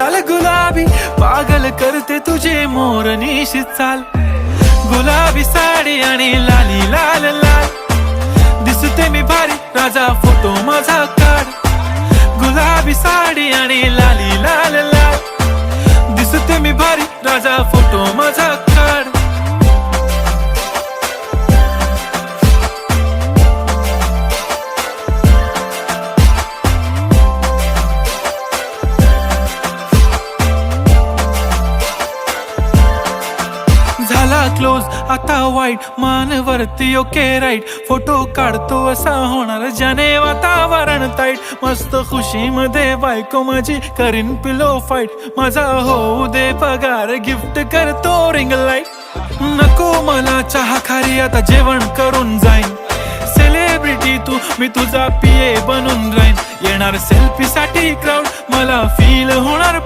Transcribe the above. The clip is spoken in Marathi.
लाल गुलाबी पागल करते तुझे मोरनीशी चाल, गुलाबी साडी आणि लाली लाल लाल, दिसते मी भारी राजा फोटो माझा काढ, गुलाबी साडी आणि लाली लाल लाल, दिसते मी भारी राजा फोटो माझा काढ. झाला क्लोज आता वाईट मानवरती ओके राईट, फोटो काढतो असा होणार ज्याने वातावरण ताईट, मस्त खुशी मध्ये बायको माझी करीन पिलो फाईट, माझा होऊ दे पगार गिफ्ट करतो रिंग लाईट, नको मला चहा खारी आता जेवण करून जाईन, सेलिब्रिटी तू मी तुझा पिये बनून राहीन, येणार सेल्फी साठी क्राऊड मला फील होणार